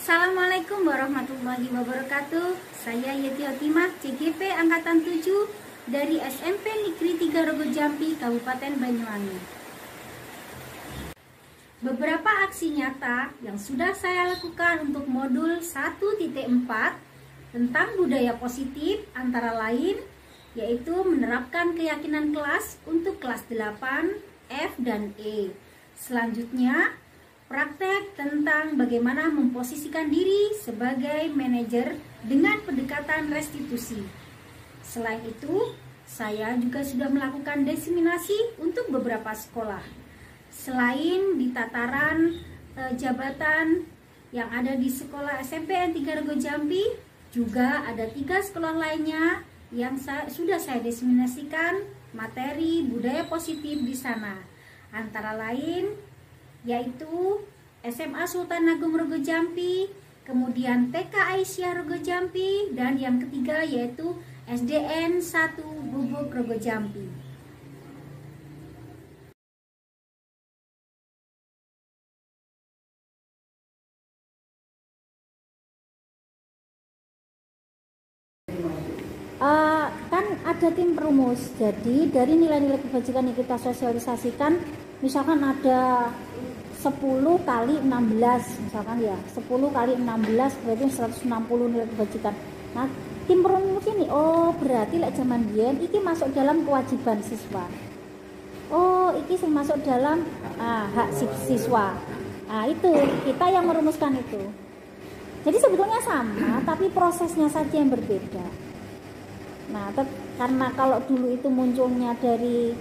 Assalamualaikum warahmatullahi wabarakatuh. Saya Yeti Otimah, CGP Angkatan 7 dari SMP Negeri 3 Rogo Jampi, Kabupaten Banyuwangi. Beberapa aksi nyata yang sudah saya lakukan untuk modul 1.4 tentang budaya positif antara lain yaitu menerapkan keyakinan kelas untuk kelas 8, F dan E. Selanjutnya, praktek tentang bagaimana memposisikan diri sebagai manajer dengan pendekatan restitusi. Selain itu, saya juga sudah melakukan diseminasi untuk beberapa sekolah. Selain di tataran jabatan yang ada di sekolah SMP N 3 Rogo Jampi, juga ada 3 sekolah lainnya yang sudah saya diseminasikan materi budaya positif di sana. Antara lain yaitu SMA Sultan Agung Rogo Jampi, kemudian TK Aisyah Rogo Jampi, dan yang ketiga yaitu SDN 1 Bubuk Rogo Jampi. Kan ada tim perumus, jadi dari nilai-nilai kebajikan yang kita sosialisasikan, misalkan ada 10 kali 16 misalkan ya, 10 kali 16 berarti 160 nilai kebajikan. Nah, tim perumus ini, oh berarti lek zaman biyen iki masuk dalam kewajiban siswa. Oh, iki sing masuk dalam hak siswa. Nah, itu kita yang merumuskan itu. Jadi sebetulnya sama, tapi prosesnya saja yang berbeda. Nah, karena kalau dulu itu munculnya dari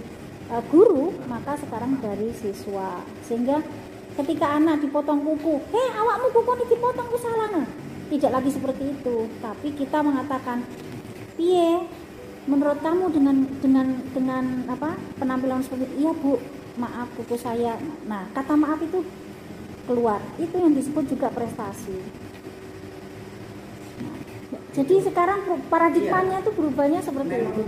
guru, maka sekarang dari siswa. Sehingga ketika anak dipotong kuku, awakmu kuku ini dipotong, ku salah. Nah, tidak lagi seperti itu, tapi kita mengatakan, piye menurut kamu dengan apa penampilan seperti itu? Iya Bu, maaf kuku saya. Nah, kata maaf itu keluar, itu yang disebut juga prestasi. Jadi sekarang paradigmanya itu berubahnya seperti itu.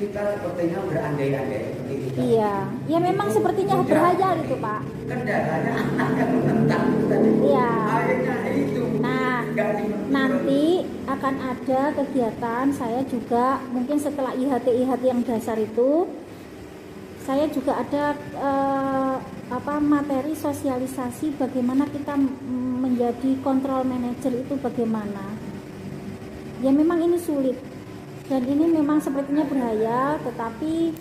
Kita sepertinya berandai-andai seperti itu. Iya, ya memang sepertinya berhayal itu Pak. Kendalanya akan menentang tadi. Iya. Akhirnya itu. Nah, nanti akan ada kegiatan saya juga mungkin setelah IHT yang dasar itu, saya juga ada materi sosialisasi bagaimana kita menjadi control manager itu bagaimana. Ya memang ini sulit dan ini memang sepertinya berhayal, tetapi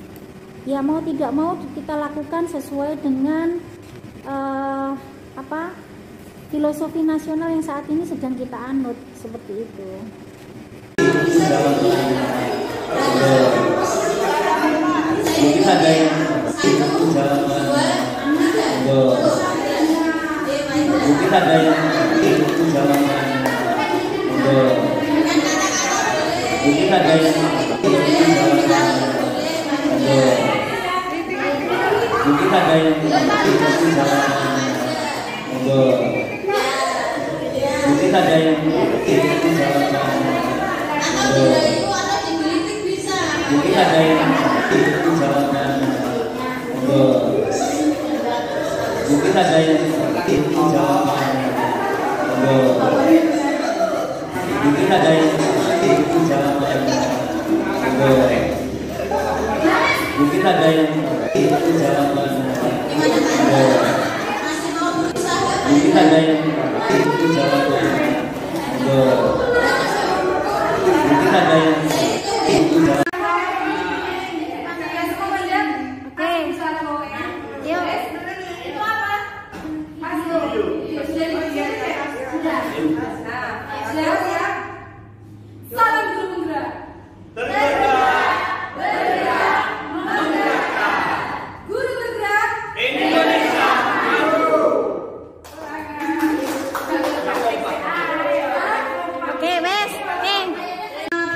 ya mau tidak mau kita lakukan sesuai dengan filosofi nasional yang saat ini sedang kita anut, seperti itu. Mungkin ada yang mungkin ada yang mungkin ada yang mungkin ada yang mungkin ada yang mungkin ada yang mungkin ada yang mungkin ada yang mungkin ada yang mungkin ada yang mungkin ada yang Salam guru penggerak. Guru bergerak. Indonesia maju. Oke, wes.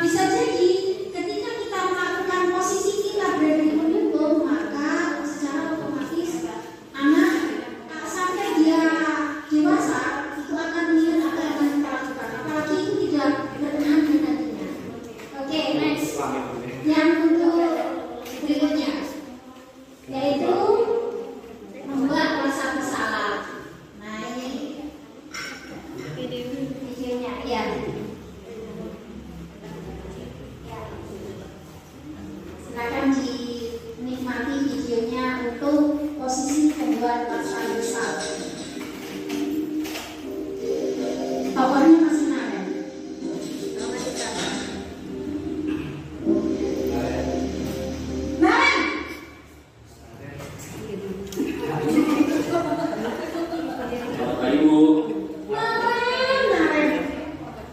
Bisa jadi ya. Silakan dinikmati videonya untuk posisi kedua pasal besar. Tokohnya masih Naren. Naren. Bapak Ibu, Naren.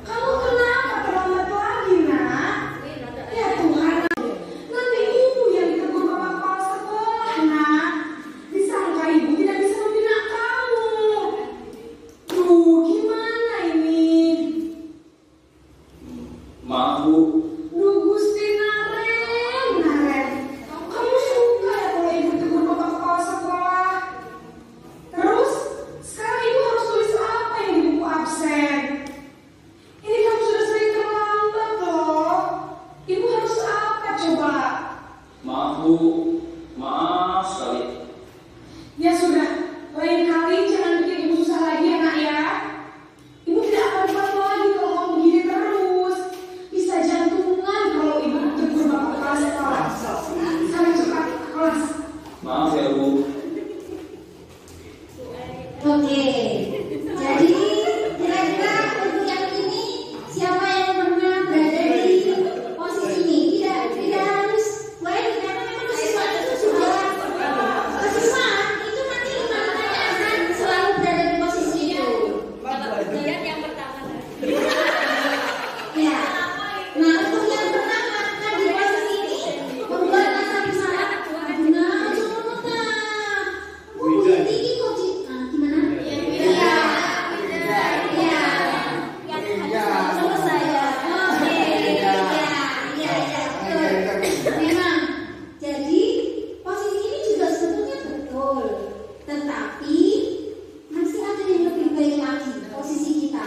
Kamu kenapa terlambat lagi, Nak? Ya Tuhan. Nanti ibu yang ditegur bapak kepala sekolah, Nak. Disangka ibu tidak bisa membina kamu. Duh, gimana ini? maaf Bu, Duh, Gusti Naren. Kamu suka ya kalau ibu tegur bapak kepala sekolah? Terus, sekarang ibu harus tulis apa yang di buku absen? Ini kamu sudah sering terlambat loh. Ibu harus apa coba? maaf Bu, maaf sekali. Ya sudah, lain kali jangan bikin ibu susah lagi ya nak ya. Ibu tidak akan kuat lagi kalau kamu begini terus. Bisa jantungan kalau ibu tegur bapak kepala sekolah. Sana cepat ke kelas. Maaf ya Bu. Oke, jadi kira-kira untuk yang ini siapa yang pernah berada di posisi ini? Tidak harus. Boleh karena memang siswa itu sudah siswa itu nanti mana akan selalu berada di posisi itu. Lihat yang pertama. Ya. Nah untuk yang pertama kan di posisi ini membuat rasa bersalah. Nah, contohnya, tinggi kok gimana? Iya. Selesai ya. Oke. Iya. Betul. Memang. Jadi posisi ini juga sebetulnya betul. Tetapi masih ada yang lebih baik lagi posisi kita.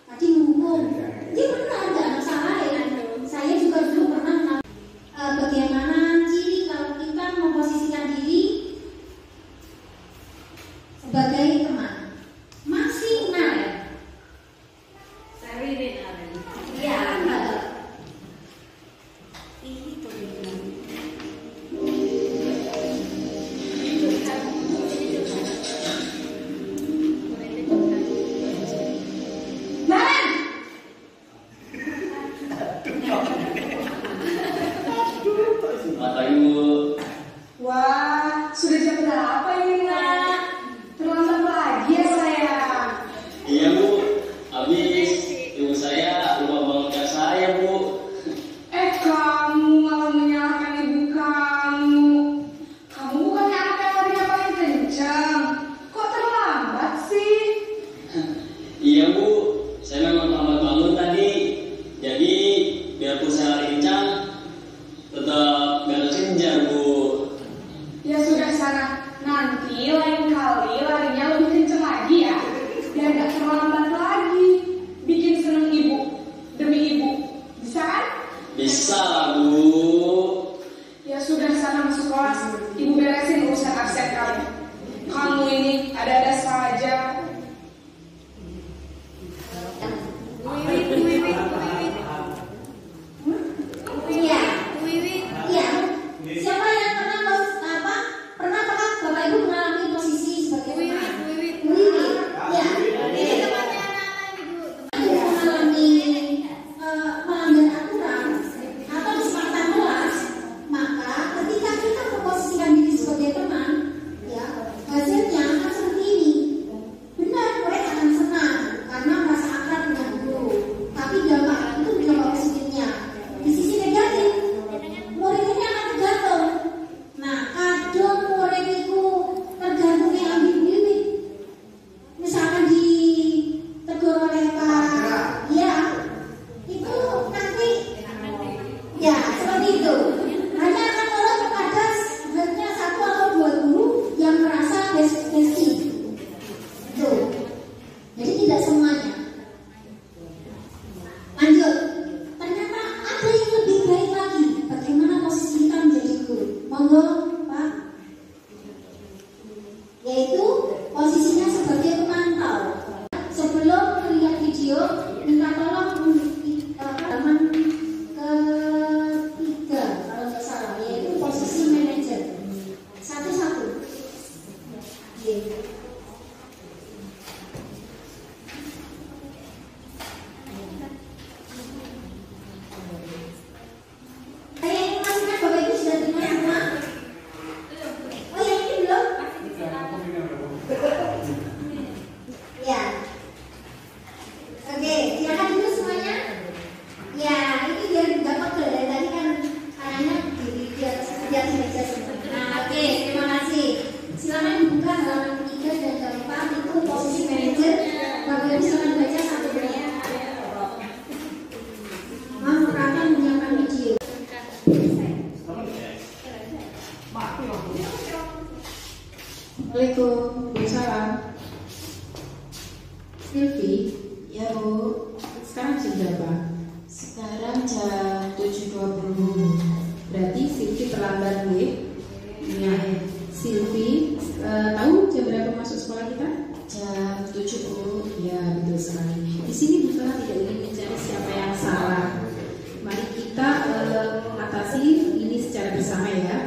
Tadi mumpung. Dia benar nggak masalah ya. Saya juga dulu pernah mengalami bagaimana ciri kalau kita memposisikan diri sebagai teman. Masih Naren. Iya. Naren. Bapak Ibu, Wah, sudah jam berapa ini nak? Terlambat lagi ya sayang. iya Bu, habis ibu saya lupa bangunkan saya Bu. Kamu malah menyalahkan ibu kamu. Kamu bukannya anak yang larinya paling kencang. Kok terlambat sih? Iya Bu, saya memang lambat bangun tadi. Jadi biarpun saya lari kencang, tetap gak terkejar Bu. Ya sudah sana. Nanti lain kali larinya lebih kencang lagi ya. Biar gak terlambat lagi. Bikin seneng ibu. Demi ibu. Bisa kan? Bisa lah Bu. Ya sudah sana masuk kelas. Ibu beresin urusan absen kamu. Kamu ini ada-ada saja. Ya Bu. Sekarang jam berapa? Sekarang jam 7.20. Berarti Silvi terlambat Bu. Ya. Silvi tahu jam berapa masuk sekolah kita? Jam 7 Bu. Ya betul sekali. Di sini Bu Farah tidak ingin mencari siapa yang salah. Mari kita atasi ini secara bersama ya.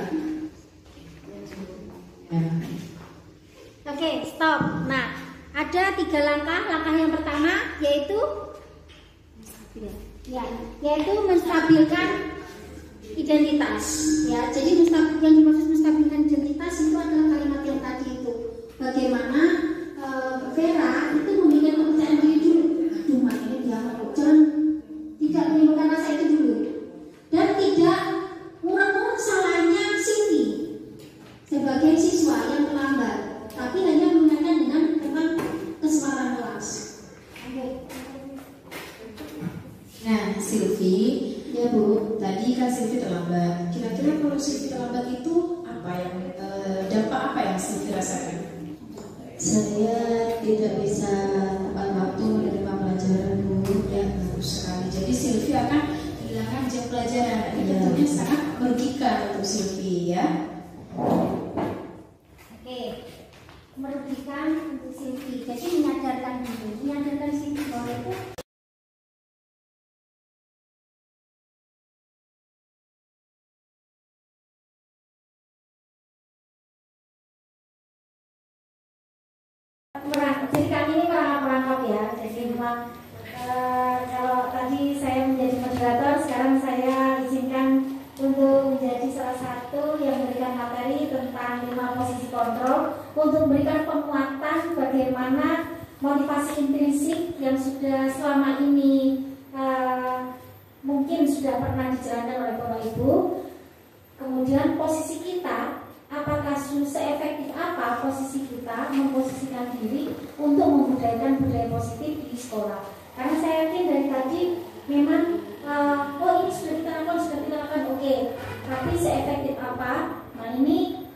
Oke, stop. Nah, ada 3 langkah. Langkah yang pertama yaitu yaitu menstabilkan identitas. Ya, jadi yang dimaksud menstabilkan identitas itu adalah kalimat yang tadi itu. Bagaimana Vera itu memberikan kepercayaan diri dulu. Aduh, mak ini dia jangan tidak menimbulkan rasa itu dulu. Dan tidak ngurang-ngurang salahnya Silvi sebagai siswa yang terlambat, tapi hanya mengingatkan dengan kesempatan kelas. Nah, Silvi, ya Bu, tadi kan Silvi terlambat. Kira-kira kalau Silvi terlambat itu apa yang dampak apa yang Silvi rasakan? Saya tidak bisa tepat waktu menerima pelajaran Bu. Ya, bagus sekali. Jadi Silvi akan kehilangan jam pelajaran. Ini tentunya sangat merugikan untuk Silvi ya. Oke, merugikan untuk Silvi. Jadi menyadarkan Silvi bahwa itu jadi kami ini merangkap ya. Jadi memang kalau tadi saya menjadi moderator, sekarang saya izinkan untuk menjadi salah satu yang memberikan materi tentang 5 posisi kontrol untuk memberikan penguatan bagaimana motivasi intrinsik yang sudah selama ini mungkin sudah pernah dijalankan oleh Bapak Ibu. Kemudian posisi kita, apakah seefektif apa posisi kita memposisikan diri untuk membudayakan budaya positif di sekolah. Karena saya yakin dari tadi memang ini sudah kita lakukan, oke. Tapi seefektif apa? Nah ini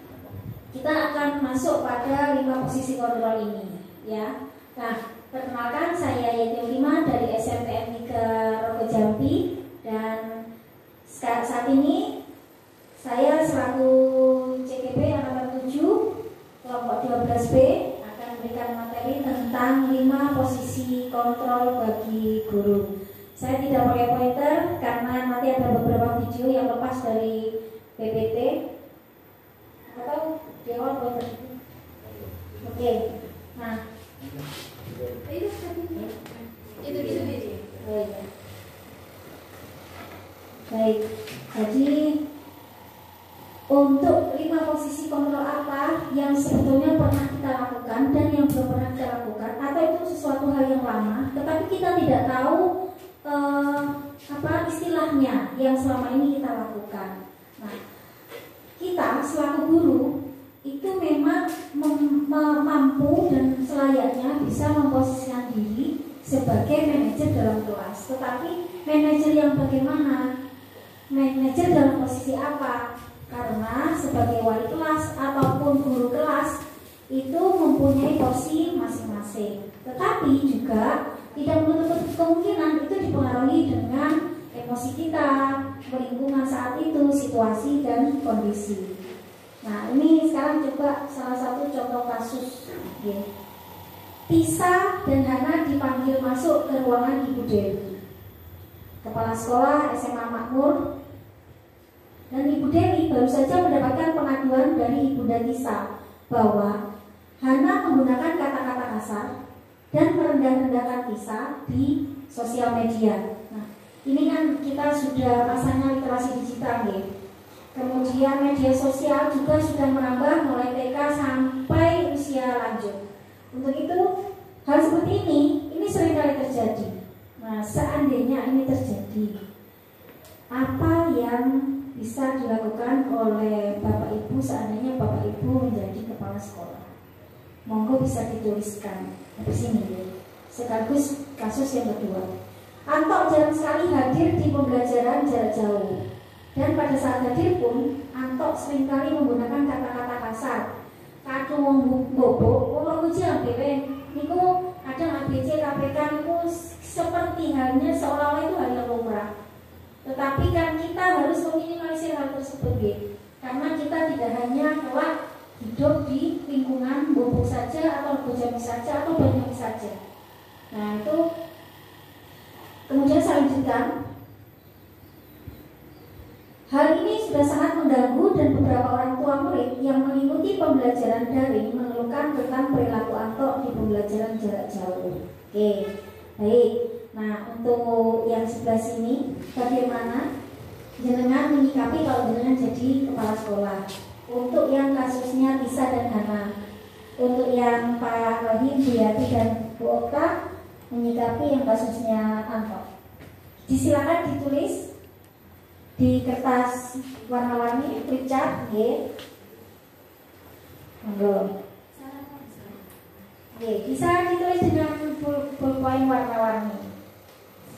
kita akan masuk pada 5 posisi kontrol ini, ya. Nah, perkenalkan saya Yeti Ulima dari SMPN Negeri Rogo Jambi dan saat ini saya selaku CKP angkatan 7 kelompok 12B akan memberikan materi tentang 5 posisi kontrol bagi guru. Saya tidak pakai pointer karena nanti ada beberapa video yang lepas dari PPT atau di awal pointer. Oke. Nah, itu baik. Jadi untuk 5 posisi kontrol apa yang sebetulnya pernah kita lakukan dan yang belum pernah kita lakukan, atau itu sesuatu hal yang lama tetapi kita tidak tahu apa istilahnya yang selama ini kita lakukan. Nah, kita selaku guru itu memang mampu dan selayaknya bisa memposisikan diri sebagai manajer dalam kelas. Tetapi manajer yang bagaimana? Manajer dalam posisi apa? Karena sebagai wali kelas ataupun guru kelas itu mempunyai porsi masing-masing. Tetapi juga tidak menutup kemungkinan itu dipengaruhi dengan emosi kita, lingkungan saat itu, situasi dan kondisi. Nah, ini sekarang coba salah satu contoh kasus. Tisa dan Hana dipanggil masuk ke ruangan Ibu Dewi, Kepala Sekolah SMA Makmur. Dan Ibu Dewi baru saja mendapatkan pengaduan dari Ibunda Tisa bahwa Hana menggunakan kata-kata kasar dan merendah-rendahkan Tisa di sosial media. Nah, ini kan kita sudah masanya literasi digital ya. Kemudian media sosial juga sudah menambah mulai TK sampai usia lanjut. Untuk itu hal seperti ini seringkali terjadi. Nah, seandainya ini terjadi, apa yang bisa dilakukan oleh Bapak Ibu seandainya Bapak Ibu menjadi kepala sekolah? Monggo bisa dituliskan di sini ya. Sekaligus kasus yang kedua. Antok jarang sekali hadir di pembelajaran jarak jauh. Dan pada saat hadir pun Antok seringkali menggunakan kata-kata kasar. Kadung wong bobo, wong ujian BPN niku kadang ABC KPK itu seperti halnya seolah-olah itu hal yang lumrah. Tetapi kan kita harus meminimalisir hal tersebut, karena kita tidak hanya kelak hidup di lingkungan Bobok saja atau Bojami saja atau Banyuwangi saja. Nah itu kemudian saya lanjutkan. Hal ini sudah sangat mengganggu dan beberapa orang tua murid yang mengikuti pembelajaran daring mengeluhkan tentang perilaku Anto di pembelajaran jarak jauh. Oke, baik. Nah untuk yang sebelah sini, bagaimana jenengan menyikapi kalau jenengan jadi kepala sekolah? Untuk yang kasusnya Tisa dan Hana, untuk yang Pak Rahim, Bu Yati dan Bu Okta menyikapi yang kasusnya Anto. Disilakan ditulis di kertas warna-warni, flip chart, monggo. Bisa ditulis dengan ballpoint warna-warni,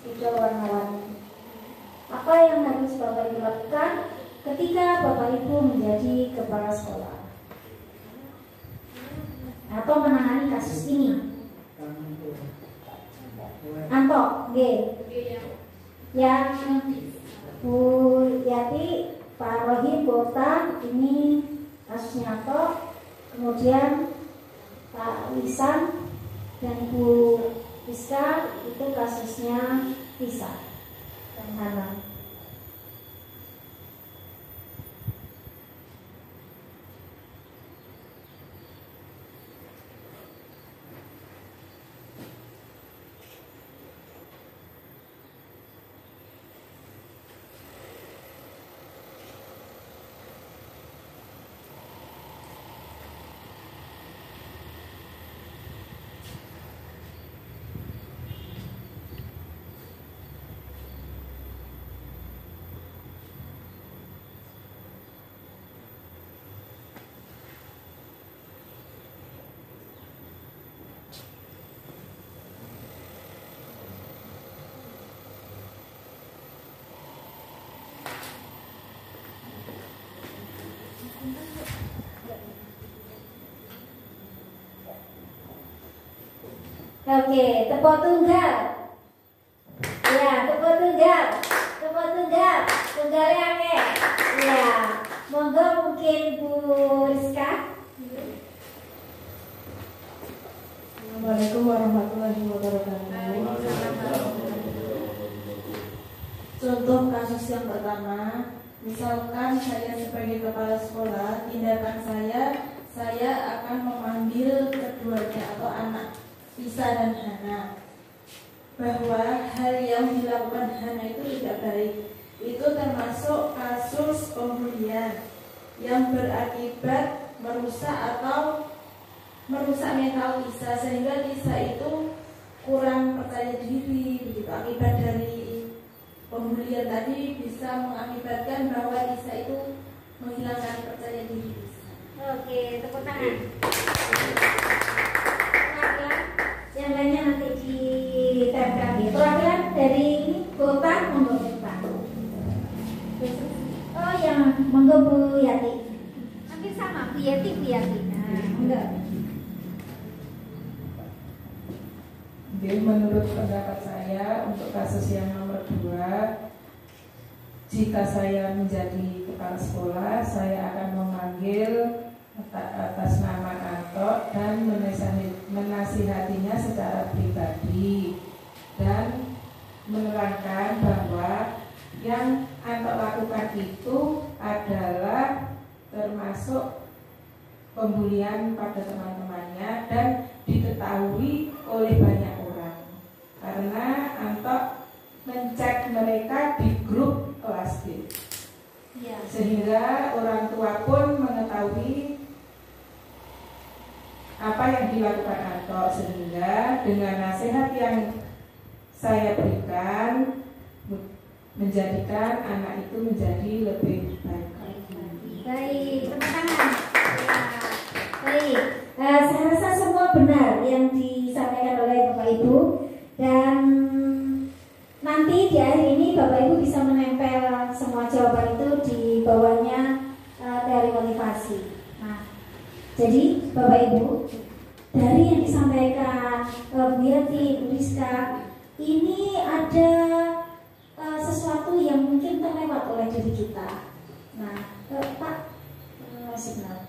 spidol warna-warni. Apa yang harus Bapak Ibu lakukan ketika Bapak Ibu menjadi kepala sekolah atau menangani kasus ini? Anto, yang Bu Yati, Pak Rohim, Bu Okta, ini kasusnya Anto. Kemudian Pak Lisan dan Bu Rizka itu kasusnya Tisa dan Hana. Oke, tepuk tunggal. Ya, tepuk tunggal. Tepuk tunggal. Tunggalnya oke. Ya, monggo mungkin Bu Rizka. Assalamualaikum warahmatullahi wabarakatuh. Contoh kasus yang pertama, misalkan saya sebagai kepala sekolah, tindakan saya akan memanggil keduanya atau anak Tisa dan Hana, bahwa hal yang dilakukan Hana itu tidak baik. Itu termasuk kasus pembulian yang berakibat merusak mental Tisa, sehingga Tisa itu kurang percaya diri. Begitu akibat dari pembulian tadi bisa mengakibatkan bahwa Tisa itu menghilangkan percaya diri Tisa. Oke, tepuk tangan. Yang lainnya nanti di TPKB. Perwakilan dari ini Kota monggo Pak. Oh yang monggo Bu Yati. Hampir sama Bu Yati. Nah, monggo. Jadi menurut pendapat saya untuk kasus yang nomor 2, jika saya menjadi kepala sekolah, saya akan memanggil atas nama Anto dan menasihatinya secara pribadi dan menerangkan bahwa yang Anto lakukan itu adalah termasuk pembulian pada teman-temannya dan diketahui oleh banyak orang karena Anto mencek mereka di grup kelas B, sehingga orang tua pun mengetahui apa yang dilakukan Anto, sehingga dengan nasihat yang saya berikan menjadikan anak itu menjadi lebih baik. Baik, tepuk tangan. Ya, baik. Saya rasa semua benar yang disampaikan oleh Bapak Ibu, dan nanti di akhir ini Bapak Ibu bisa menempel semua jawaban itu di bawahnya teori motivasi. Nah, jadi Bapak Ibu, dari yang disampaikan Bu Yati, Bu Rizka, ini ada sesuatu yang mungkin terlewat oleh diri kita. Nah, Pak, signal.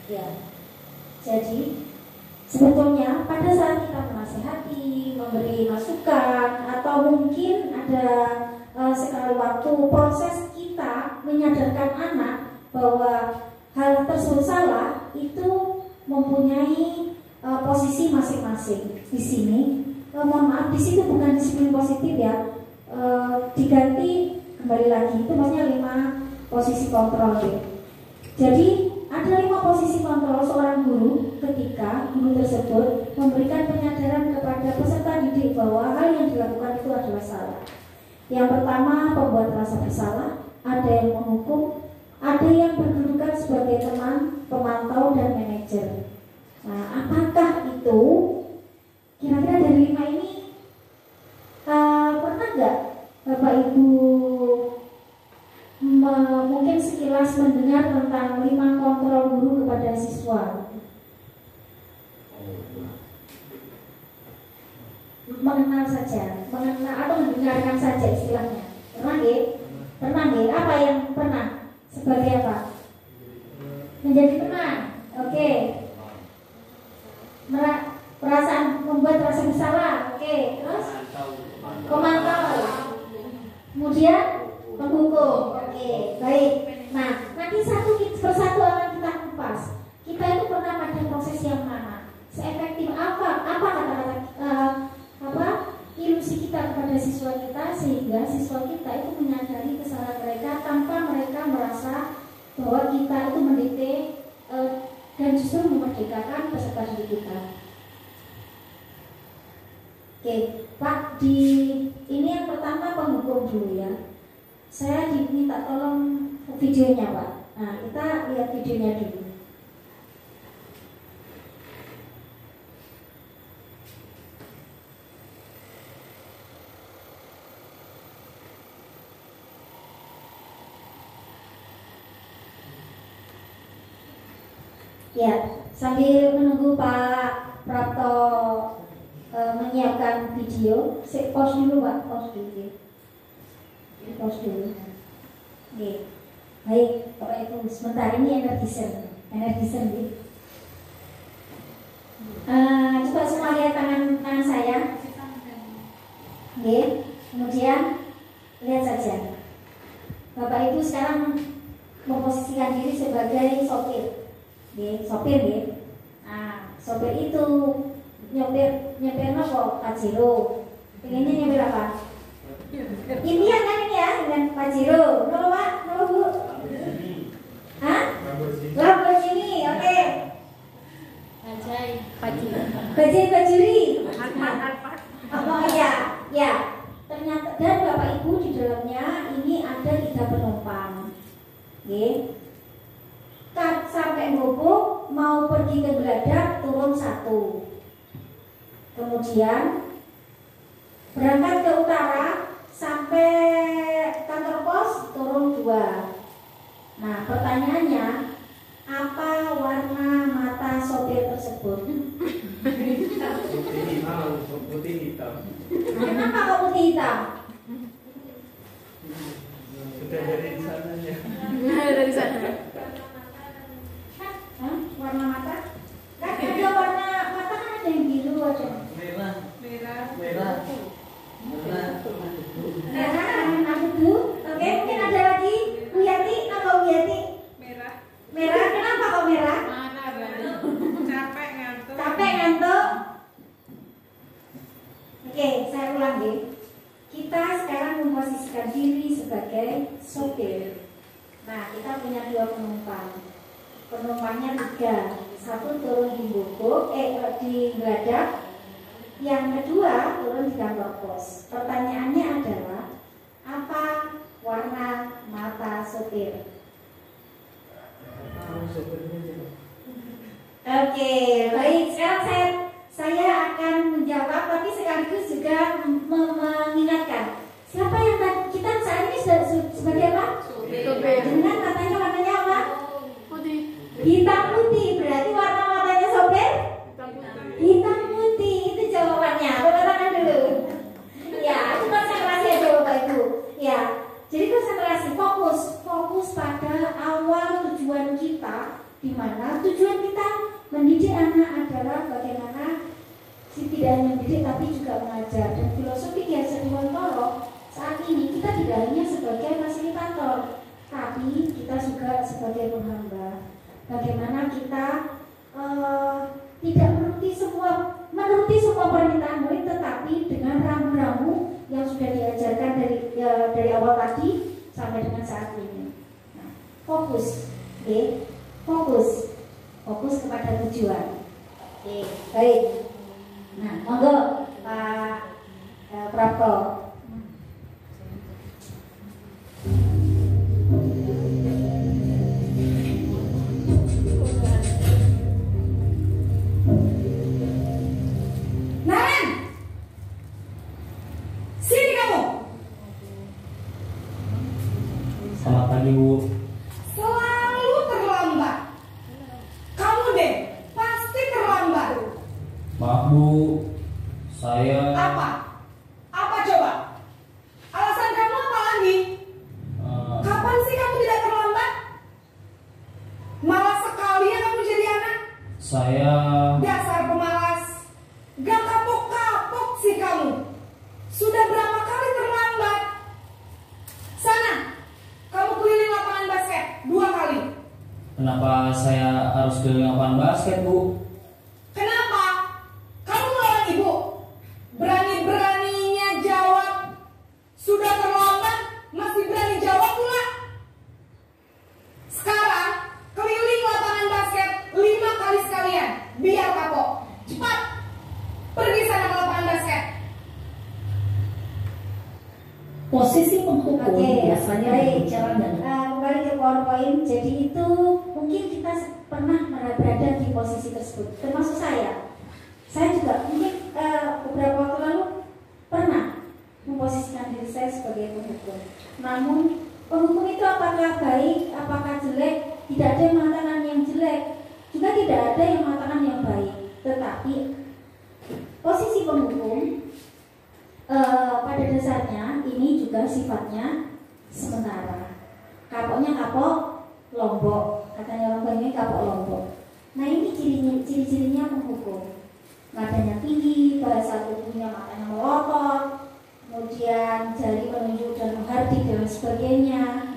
Ya, jadi sebetulnya pada saat kita menasihati, memberi masukan, atau mungkin ada sekali waktu proses kita menyadarkan anak bahwa hal tersebut salah, itu mempunyai posisi masing-masing. Di sini, mohon maaf, di situ bukan disiplin positif ya, diganti kembali lagi. Itu maksudnya 5 posisi kontrol ya. Jadi ada 5 posisi kontrol seorang guru ketika guru tersebut memberikan penyadaran kepada peserta didik bahwa hal yang dilakukan itu adalah salah. Yang pertama, pembuat rasa bersalah, ada yang menghukum, ada yang berkedudukan sebagai teman, pemantau, dan manajer. Nah, apakah itu kira-kira dari 5 ini pernah nggak Bapak Ibu mungkin sekilas mendengar tentang 5 kontrol guru kepada siswa? Mengenal saja, mengenal atau mendengarkan saja istilahnya. Pernah nggih? Pernah nggih? Apa yang pernah? Sebagai apa? Menjadi teman. Oke. Perasaan membuat rasa bersalah. Oke. Terus pemantau. Kemudian penghukum. Oke, baik. Nah, nanti satu persatu akan kita kupas. Kita itu pernah pada proses yang mana? Seefektif apa kata-kata ilusi kita kepada siswa kita, sehingga siswa kita itu menyadari kesalahan mereka tanpa mereka merasa bahwa kita itu mendikte dan justru memerdekakan peserta didik kita. Oke, Pak, ini yang pertama penghukum dulu ya. Saya diminta tolong videonya, Pak. Nah, kita lihat videonya dulu. Ya, sambil menunggu Pak Prapto menyiapkan video, saya pause dulu, Pak, pause dulu. Pause dulu. Oke. Baik, Bapak Ibu, sebentar ini energizer nih. Coba semua lihat tangan saya. Oke. Kemudian lihat saja. Bapak Ibu sekarang memposisikan diri sebagai sopir. Sopir nggih. Nah, sopir itu nyopir apa? Pajero. Pengennya nyopir apa? Ini kan ini ya dengan Pajero. Nol Pak, nol Bu. Hah? Lamborghini, oke. Bajai Bajuri. Oh ya. Ternyata dan Bapak Ibu di dalamnya ini ada 3 penumpang. Nggih. Sampai Gubuk mau pergi ke Geladak turun 1. Kemudian berangkat ke utara sampai kantor pos turun 2. Nah, pertanyaannya, apa warna mata sopir tersebut? Putih hitam. Kenapa kok putih hitam? Sudah dari sananya. Dari sana. Warna mata? Kan ada warna mata, kan ada yang biru, ada Merah. abu. Oke, mungkin ada lagi. Bu Yati, apa Bu Yati? Merah, kenapa kok merah? Capek ngantuk. Oke, saya ulang deh. Kita sekarang memposisikan diri sebagai sopir. Nah, kita punya 2 penumpang. Penumpangnya 3. 1 turun di Bogor, di Geladak. Yang kedua turun di kantor pos. Pertanyaannya adalah, apa warna mata sopir? Oke, baik. Sekarang saya akan menjawab, tapi sekaligus juga mengingatkan. Siapa yang kita saat ini sebagai apa? Dengan warnanya apa? Putih. Hitam putih, berarti warna matanya sopir tidak hanya mendidik tapi juga mengajar. Dan filosofi Ki Hajar Dewantara saat ini kita tidak hanya sebagai fasilitator, tapi kita juga sebagai penghamba. Bagaimana kita tidak menuruti semua permintaan murid, tetapi dengan ramu-ramu yang sudah diajarkan dari awal tadi sampai dengan saat ini. Nah, fokus, fokus kepada tujuan. Baik. Nah, monggo Pak Prapto. Selamat pagi, Bu. Selalu terlambat. Kamu deh, pasti terlambat. Maaf, Bu. Saya Apa? Apa coba? Alasan kamu apa lagi? Kapan sih kamu tidak terlambat? Malas sekali ya kamu jadi anak. Saya Dasar pemalas. Gak kapok-kapok sih kamu. Sudah berapa kali terlambat? Sana, kamu keliling lapangan basket 2 kali. Kenapa saya harus keliling lapangan basket, Bu? Kenapa? Kamu melawan ibu? Berani-beraninya jawab. Sudah terlambat, masih berani jawab pula. Sekarang, keliling lapangan basket 5 kali sekalian. Biar kapok. Cepat, pergi sana ke lapangan basket. Posisi penghukum biasanya baik. jalan dan kembali ke PowerPoint. Jadi itu mungkin kita pernah berada di posisi tersebut, termasuk saya. Saya juga mungkin beberapa waktu lalu pernah memposisikan diri saya sebagai penghukum. Namun penghukum itu apakah baik, apakah jelek? Tidak ada yang mengatakan yang jelek, juga tidak ada yang mengatakan yang baik. Tetapi posisi penghukum pada dasarnya ini juga sifatnya sementara. Kapoknya kapok lombok, katanya orang Banyuwangi kapok lombok. Nah ini ciri-cirinya penghukum. Nadanya tinggi, bahasa tubuhnya matanya melotot, kemudian jari menunjuk dan menghardik dan sebagainya.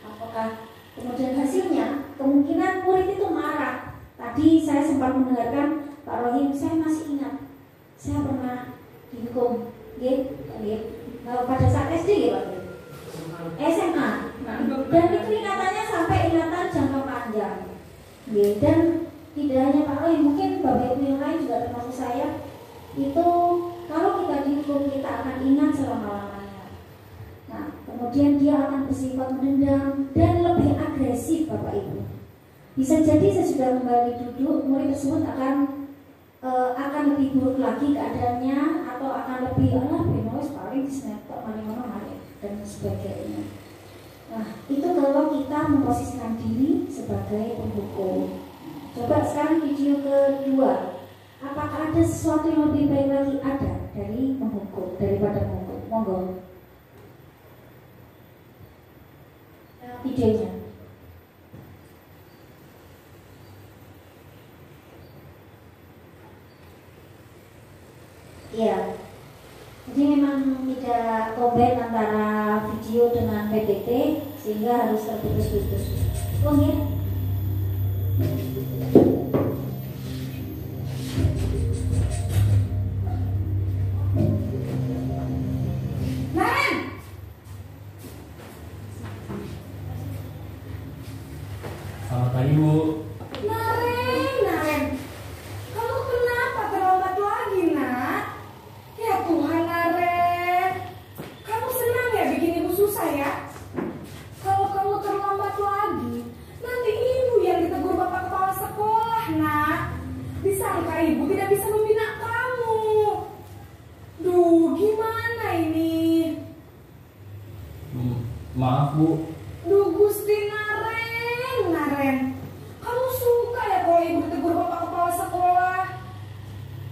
Apakah kemudian hasilnya kemungkinan murid itu marah. Tadi saya sempat mendengarkan Pak Rohim, saya masih ingat saya pernah dihukum pada saat SD ya Pak, SMA. Nah, dan itu ingatannya sampai ingatan jangka panjang. Dan tidak hanya Pak Roy, mungkin Bapak Ibu yang lain juga termasuk saya, itu kalau kita dihukum kita akan ingat selama-lamanya. Nah, kemudian dia akan bersifat mendendam dan lebih agresif Bapak Ibu. Bisa jadi sesudah kembali duduk, murid tersebut akan lebih buruk lagi keadaannya, atau akan lebih benois paling disnetok mana-mana dan sebagainya. Nah, itu kalau kita memposisikan diri sebagai penghukum. Coba sekarang video kedua. Apakah ada sesuatu yang lebih baik lagi? Ada dari penghukum daripada penghukum. Monggo. Videonya. Iya. Jadi memang tidak combine antara video dengan PPT sehingga harus terputus-putus. Oh ya. Naren! Selamat pagi, Bu. Naren, kamu kenapa terlambat lagi, nak? Ya Tuhan, Naren, kamu senang ya bikin ibu susah ya? Kalau kamu terlambat lagi, nanti ibu yang ditegur bapak kepala sekolah, nak. Disangka ibu tidak bisa membina kamu. Duh, gimana ini? Maaf, Bu. Duh, Gusti Naren, kamu suka ya kalau ibu ditegur bapak kepala sekolah?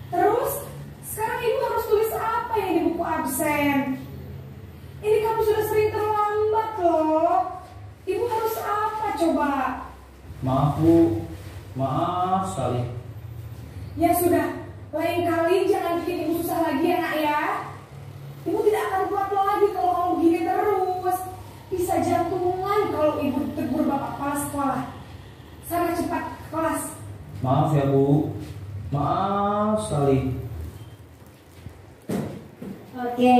Terus, sekarang ibu harus tulis apa yang di buku absen? Ini kamu sudah sering terlambat loh. Ibu harus apa coba? Maaf, Bu. Maaf sekali. Ya sudah, lain kali jangan bikin ya Bu. Maaf sekali. Oke,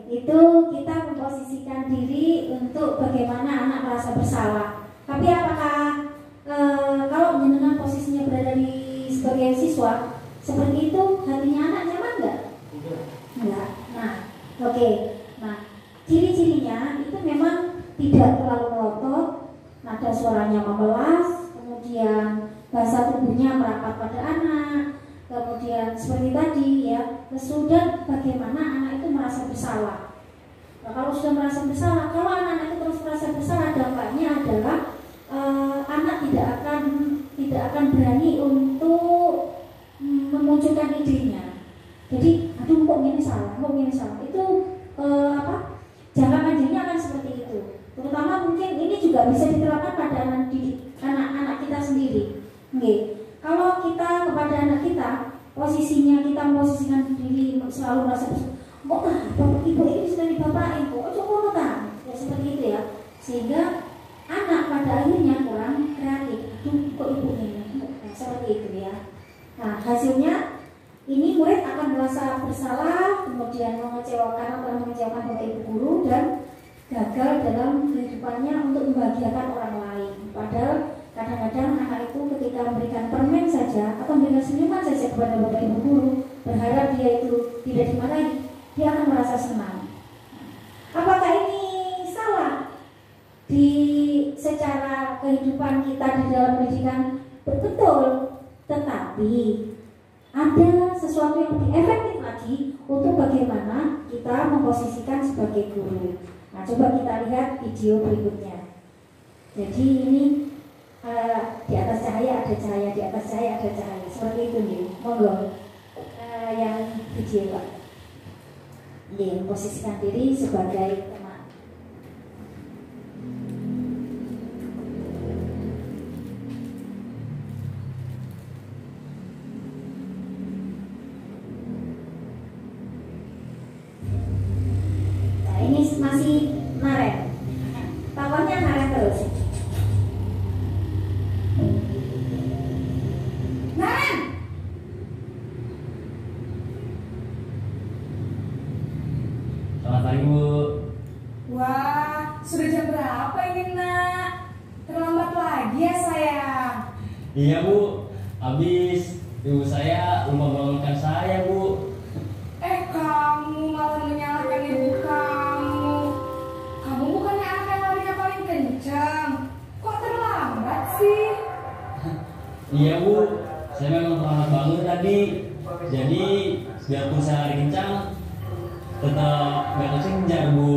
itu kita memposisikan diri untuk bagaimana anak merasa bersalah. Tapi apakah kalau jenengan posisinya berada di sebagai siswa seperti itu, hatinya anak nyaman nggak? Enggak. Nah, oke. Nah, ciri-cirinya itu memang tidak terlalu melotot, nada suaranya memelas, kemudian bahasa tubuhnya merapat pada anak, kemudian seperti tadi ya, lesu, dan bagaimana anak itu merasa bersalah. Nah, kalau sudah merasa bersalah, kalau anak-anak itu terus merasa bersalah, dampaknya adalah anak tidak akan berani untuk memunculkan idenya. Jadi, aduh kok ini salah. Itu jangka panjangnya akan seperti itu. Terutama mungkin ini juga bisa diterapkan pada anak-anak kita sendiri. Oke. Kalau kita kepada anak kita, posisinya kita memposisikan diri selalu merasa kok bapak ibu ini sudah dibapain, kok coba ya seperti itu ya. Sehingga anak pada akhirnya kurang kreatif. Aduh kok ibu ini, seperti itu ya. Nah, hasilnya ini murid akan merasa bersalah, kemudian mengecewakan bapak ibu guru, dan gagal dalam kehidupannya untuk membahagiakan orang lain. Padahal kadang-kadang anak itu ketika memberikan permen saja atau memberikan senyuman saja kepada bapak ibu guru, berharap dia itu tidak dimarahi, dia akan merasa senang. Apakah ini salah di secara kehidupan kita di dalam pendidikan? Betul, tetapi ada sesuatu yang lebih efektif lagi untuk bagaimana kita memposisikan sebagai guru. Nah, coba kita lihat video berikutnya. Jadi ini di atas cahaya ada cahaya, di atas cahaya ada cahaya, seperti itu nih. Monggo yang video Pak. Ini memposisikan diri sebagai teman. Nah, ini masih Naren. Tawarnya Naren terus. Selamat pagi Bu. Wah, sudah jam berapa ini nak? Terlambat lagi ya sayang. Iya Bu, habis ibu saya lupa bangunkan saya Bu. Kamu malah menyalahkan ibu kamu. Kamu bukannya anak yang larinya paling kencang. Kok terlambat sih? Iya Bu, saya memang terlambat bangun tadi. Jadi biarpun saya lari kencang, tetap gak kesenjar Bu.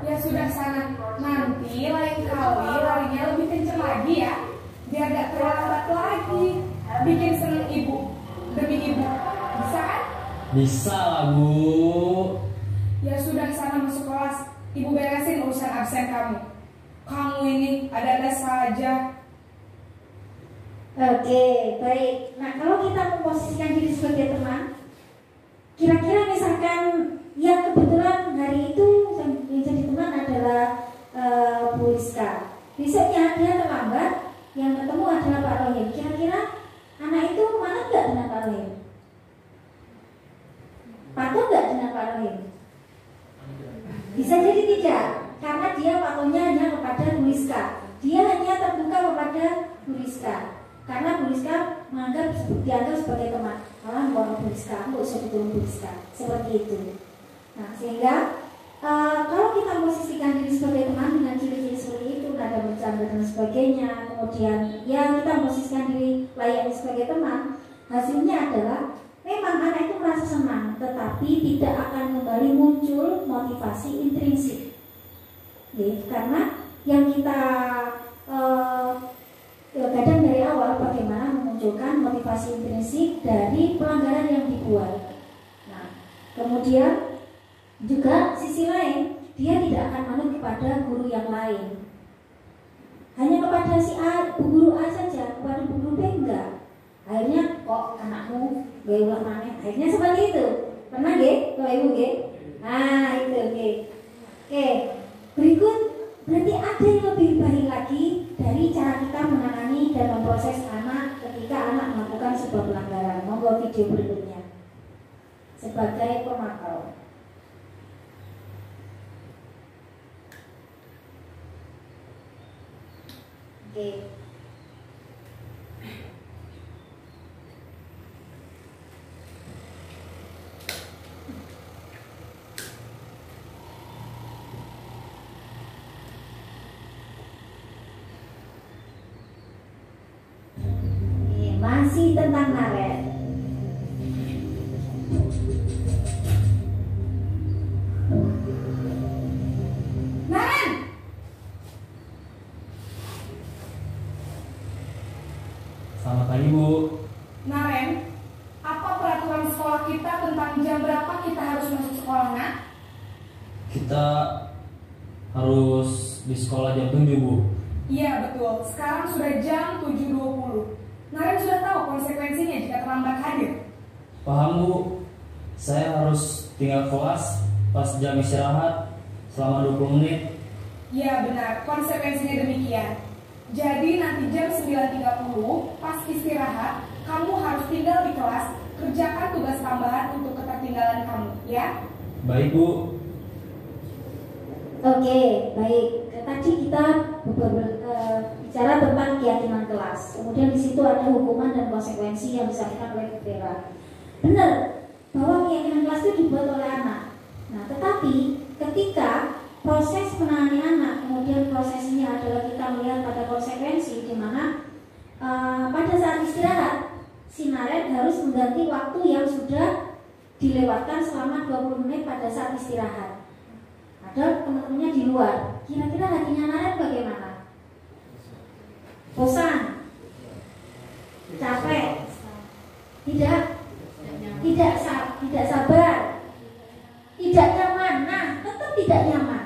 Ya sudah sana, nanti lain kali larinya lebih kencang lagi ya, biar gak terlambat lagi. Bikin seneng ibu demi ibu, bisa kan? Bisa lah Bu. Ya sudah sana masuk kelas, ibu beresin urusan absen kamu. Kamu ini ada-ada saja. Oke, baik. Nah, kalau kita memposisikan diri sebagai teman, kira-kira misalkan yang kebetulan hari itu yang jadi teman adalah Bu Rizka. Besoknya dia terlambat, yang ketemu adalah Pak Rohim. Kira-kira anak itu mana nggak dengan Pak Rohim? Patuh nggak dengan Pak Rohim? Bisa jadi tidak, karena dia patuhnya hanya kepada Bu Rizka. Dia hanya terbuka kepada Bu Rizka, karena Bu Rizka dianggap sebagai teman. Malah bukan Bu Rizka, aku sebetulnya Bu Rizka. Seperti itu. Nah, sehingga kalau kita memposisikan diri sebagai teman dengan ciri-ciri seperti itu, nada bercanda dan sebagainya, kemudian ya kita memposisikan diri layaknya sebagai teman, hasilnya adalah memang anak itu merasa senang, tetapi tidak akan kembali muncul motivasi intrinsik. Karena yang kita kadang dari awal bagaimana memunculkan motivasi intrinsik dari pelanggaran yang dibuat. Nah, kemudian juga sisi lain, dia tidak akan manut kepada guru yang lain. Hanya kepada si A, bu guru A saja, kepada bu guru B enggak. Akhirnya kok anakmu gak ulang mana? Akhirnya seperti itu. Pernah gak? Kalau ibu gak? Nah itu gak. Oke, berikut berarti ada yang lebih baik lagi dari cara kita menangani dan memproses anak ketika ketika anak melakukan sebuah pelanggaran. Monggo video berikutnya. Sebagai pemakau. Oke. Masih tentang Naren. Naren, Selamat pagi Bu. Naren, apa peraturan sekolah kita tentang jam berapa kita harus masuk sekolah, Nak? Kita harus di sekolah jam 7 Bu. Iya betul, sekarang sudah jam 7.20. Naren sudah tahu konsekuensinya jika terlambat hadir. Paham Bu. Saya harus tinggal kelas pas jam istirahat selama 20 menit. Iya benar, konsekuensinya demikian. Jadi nanti jam 9.30 pas istirahat, kamu harus tinggal di kelas, kerjakan tugas tambahan untuk ketertinggalan kamu, ya? Baik Bu. Oke, baik. Tadi kita bicara tentang keyakinan kelas. Kemudian di situ ada hukuman dan konsekuensi yang disampaikan oleh Bu Vera. Benar bahwa keyakinan kelas itu dibuat oleh anak. Nah, tetapi ketika proses menangani anak, kemudian prosesnya adalah kita melihat pada konsekuensi, di mana pada saat istirahat si Naren harus mengganti waktu yang sudah dilewatkan selama 20 menit pada saat istirahat. Ada teman-temannya di luar. Kira-kira hatinya Naren bagaimana? Bosan? Capek? Tidak sabar? Tidak nyaman? Nah, tetap tidak nyaman.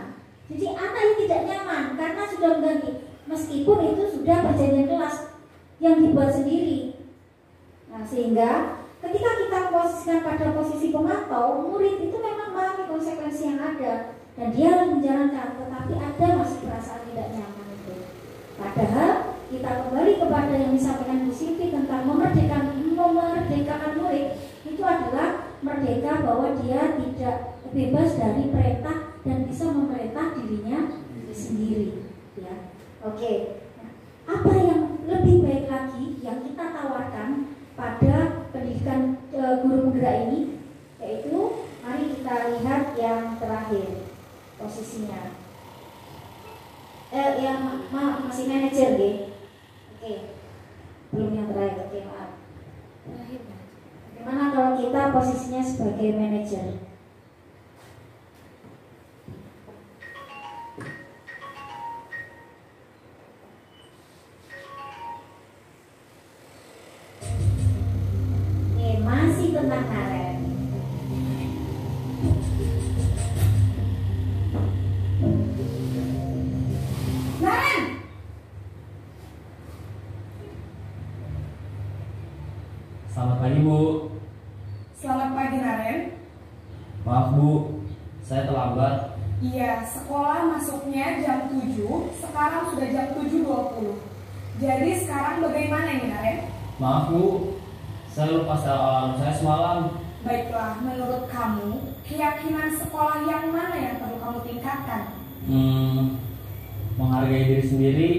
Jadi anak yang tidak nyaman karena sudah mengganti, meskipun itu sudah perjanjian kelas yang dibuat sendiri. Nah, sehingga ketika kita posisikan pada posisi pemantau, murid itu memang mengalami konsekuensi yang ada dan dia harus menjalankan, tetapi ada masih perasaan tidak nyaman itu. Padahal kita kembali kepada yang disampaikan Bu Siti tentang memerdekakan murid, itu adalah merdeka bahwa dia tidak bebas dari perintah dan bisa memerintah dirinya sendiri, ya. Oke. Nah, apa yang lebih baik lagi yang kita tawarkan pada pendidikan guru penggerak ini, yaitu mari kita lihat yang terakhir posisinya. Yang masih manajer, deh. Oke. Belum yang terakhir. Oke, maaf. Bagaimana kalau kita posisinya sebagai manajer? Masih tentang Naren. Naren, Selamat pagi Bu. selamat pagi Naren. Maaf Bu, saya terlambat. Iya, sekolah masuknya jam 7, sekarang sudah jam 7.20. Jadi sekarang bagaimana ini Naren? Maaf Bu, saya lupa alarm saya semalam. Baiklah, menurut kamu, keyakinan sekolah yang mana yang perlu kamu tingkatkan? Menghargai diri sendiri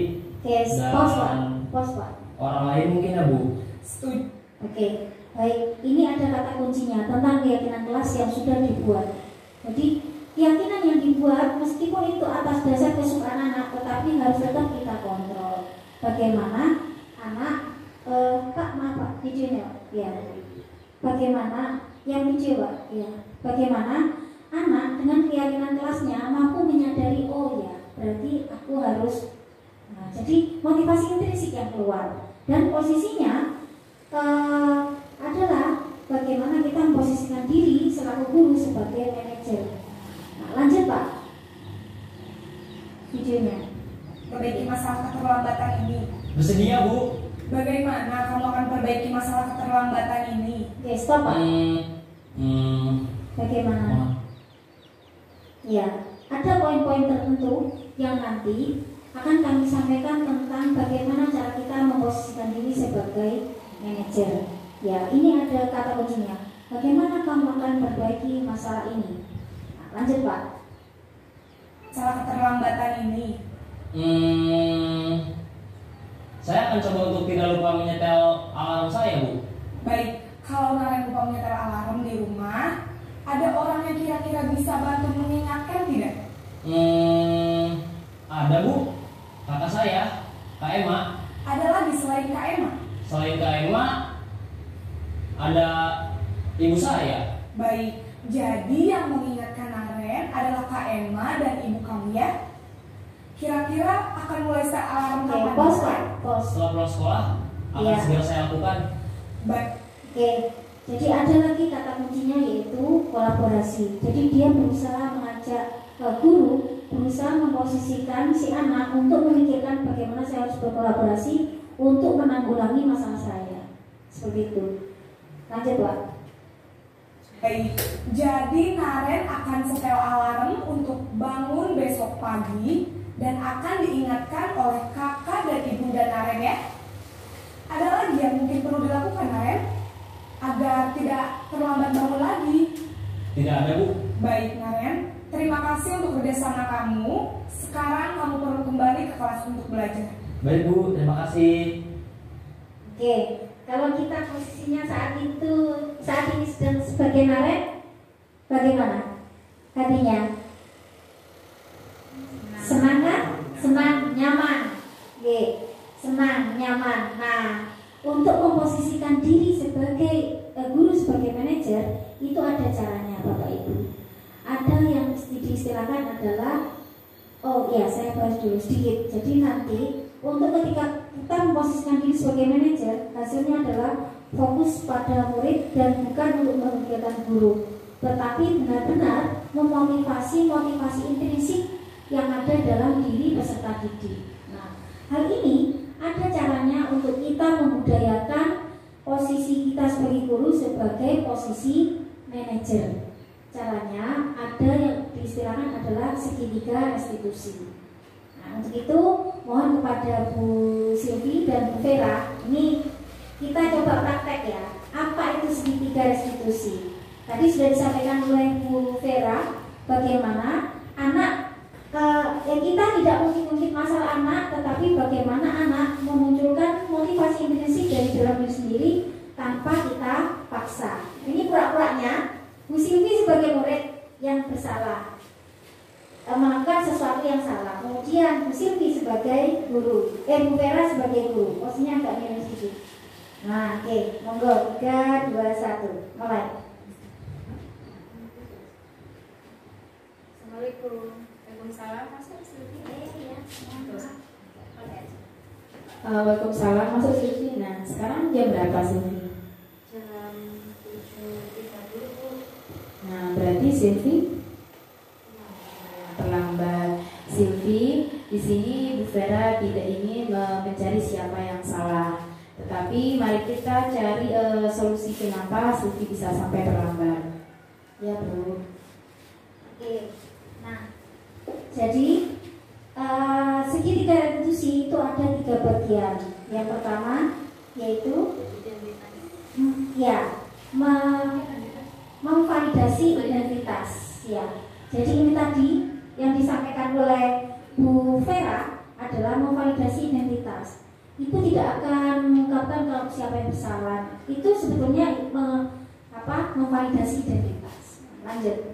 Yes, dan pause Pak. orang lain mungkin ya Bu. Setuju. Oke, baik. Ini ada kata kuncinya tentang keyakinan kelas yang sudah dibuat. Jadi keyakinan yang dibuat meskipun itu atas dasar kesukaan anak, tetapi harus tetap kita kontrol. Bagaimana anak, Pak, maaf Pak, videonya, ya. Bagaimana yang video Pak, ya. Bagaimana anak dengan keyakinan kelasnya mampu menyadari, oh ya, berarti aku harus. Nah, jadi motivasi intrinsik yang keluar dan posisinya adalah bagaimana kita memposisikan diri selaku guru sebagai manajer. Nah, lanjut Pak videonya. Perbaiki masalah keterlambatan ini. Bersedia Bu. Bagaimana kamu akan perbaiki masalah keterlambatan ini? Oke, stop Pak. Bagaimana? Ya, ada poin-poin tertentu yang nanti akan kami sampaikan tentang bagaimana cara kita memposisikan diri sebagai manajer. Ya, ini ada kata kuncinya. Bagaimana kamu akan memperbaiki masalah ini? Nah, lanjut Pak. Salah keterlambatan ini. Saya akan coba untuk tidak lupa menyetel alarm saya, Bu. Baik, kalau Naren lupa menyetel alarm di rumah, ada orang yang kira-kira bisa bantu mengingatkan tidak? Ada, Bu. Kakak saya, Kak Emma. Ada lagi selain Kak Emma? Selain Kak Emma, ada ibu saya. Baik, jadi yang mengingatkan Naren adalah Kak Emma dan ibu kamu ya? Kira-kira akan mulai set alarm Oke, kapan? pos Pak, pos. Setelah pulang sekolah, akan Iya. segera saya lakukan. Baik, Oke, jadi ada lagi kata kuncinya yaitu kolaborasi. Jadi dia berusaha mengajak guru berusaha memposisikan si anak untuk memikirkan bagaimana saya harus berkolaborasi untuk menanggulangi masalah saya. Seperti itu. Lanjut Pak. baik. Jadi Naren akan setel alarm untuk bangun besok pagi dan akan diingatkan oleh kakak dan ibu dan Naren ya. Ada lagi yang mungkin perlu dilakukan Naren agar tidak terlambat bangun lagi? Tidak ada, Bu. Baik Naren, terima kasih untuk kerjasama kamu. Sekarang kamu perlu kembali ke kelas untuk belajar. Baik, Bu. Terima kasih. Oke, kalau kita posisinya saat ini sedang sebagai Naren, bagaimana? Hatinya semangat, senang, nyaman. Oke, senang, nyaman. Nah, untuk memposisikan diri sebagai guru, sebagai manajer, itu ada caranya Bapak Ibu. Ada yang diistilahkan adalah, oh ya saya bahas dulu sedikit. Jadi nanti untuk ketika kita memposisikan diri sebagai manajer, hasilnya adalah fokus pada murid dan bukan untuk memikirkan guru, tetapi benar-benar memotivasi intrinsik yang ada dalam diri peserta didik. Nah, hal ini ada caranya untuk kita membudayakan posisi kita sebagai guru sebagai posisi manajer. Caranya ada yang diistilahkan adalah segitiga restitusi. Nah, untuk itu mohon kepada Bu Silvi dan Bu Vera, ini kita coba praktek ya. Apa itu segitiga restitusi? Tadi sudah disampaikan oleh Bu Vera bagaimana anak yang kita tidak mungkin masalah anak, tetapi bagaimana anak memunculkan motivasi intrinsik dari dalam diri sendiri tanpa kita paksa. Ini pura-puranya Bu Silvi sebagai murid yang bersalah melakukan sesuatu yang salah. Kemudian Bu Silvi sebagai guru, Bu Vera sebagai guru. Posisinya agak mirip sedikit. Nah, oke, monggo 3, 2, 1, mulai. Assalamualaikum. Waalaikumsalam. Masuk Silvi. Iya. Waalaikumsalam. Masuk Silvi. Nah, sekarang jam berapa Silvi? Jam 7.30. Nah, berarti Silvi terlambat. Silvi, di sini Bu Vera tidak ingin mencari siapa yang salah, tetapi mari kita cari solusi kenapa Silvi bisa sampai terlambat. Ya, Bu. Oke. Nah, jadi segitiga restitusi itu ada 3 bagian. Yang pertama yaitu memvalidasi identitas. Ya. Jadi ini tadi yang disampaikan oleh Bu Vera adalah memvalidasi identitas. Itu tidak akan mengungkapkan kalau siapa yang bersalah. Itu sebetulnya memvalidasi identitas. Lanjut.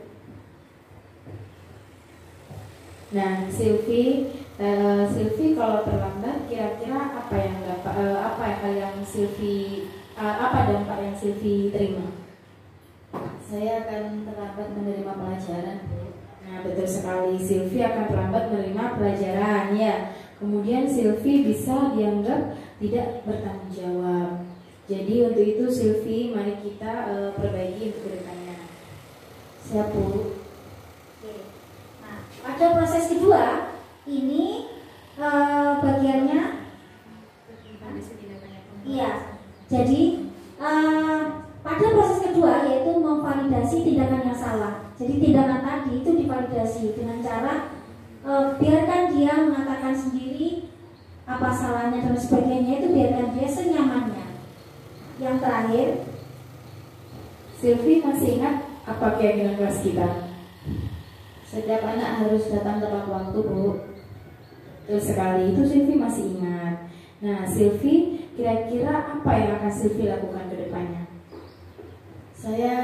Nah, Silvi kalau terlambat kira-kira apa dampak yang Silvi terima? Saya akan terlambat menerima pelajaran, Bu. Nah, betul sekali, Silvi akan terlambat menerima pelajaran ya. Kemudian Silvi bisa dianggap tidak bertanggung jawab. Jadi untuk itu Silvi, mari kita perbaiki untuk kedepannya. Siap, Bu. Oke. Nah, pada proses kedua ini bagiannya, iya. Jadi pada proses kedua yaitu memvalidasi tindakan yang salah. Jadi tindakan tadi itu divalidasi dengan cara biarkan dia mengatakan sendiri apa salahnya dan sebagainya, itu biarkan dia senyamannya. yang terakhir, Silvi masih ingat apa keyakinan kelas kita? Setiap anak harus datang tepat waktu, Bu. Betul sekali, itu Silvi masih ingat. Nah, Silvi, kira-kira apa yang akan Silvi lakukan ke depannya? Saya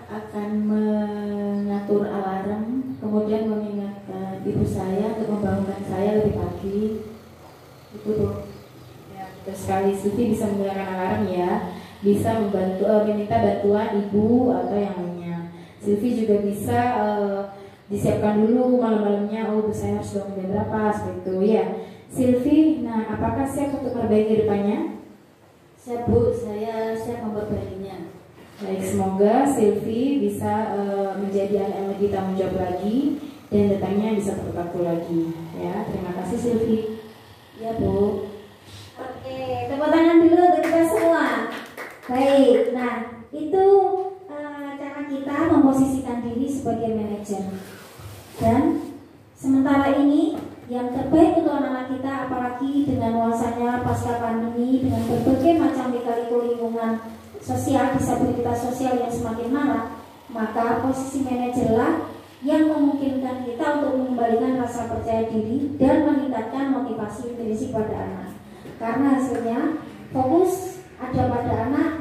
akan mengatur alarm, kemudian mengingatkan ibu saya untuk membangunkan saya lebih pagi. Itu tuh. Ya, betul sekali, Silvi bisa menggunakan alarm ya. Bisa membantu meminta bantuan ibu atau yang lainnya. Silvi juga bisa disiapkan dulu malam-malamnya. Oh, saya harus bangun jam berapa seperti itu ya. Silvi, nah apakah siap untuk memperbaiki depannya? Siap, Bu, saya siap memperbaikinya. Baik, semoga Silvi bisa menjadi anak yang lebih tanggung jawab lagi dan depannya bisa tepat waktu lagi. Ya, terima kasih Silvi. Ya, Bu. oke, tepuk tangan dulu untuk kita semua. Baik, nah itu cara kita memposisikan diri sebagai manajer. Dan sementara ini yang terbaik untuk anak-anak kita, apalagi dengan nuansanya pasca pandemi, dengan berbagai macam lika-liku lingkungan sosial, disabilitas sosial yang semakin marak, maka posisi manajerlah yang memungkinkan kita untuk mengembalikan rasa percaya diri dan meningkatkan motivasi intrinsik pada anak. Karena hasilnya fokus ada pada anak,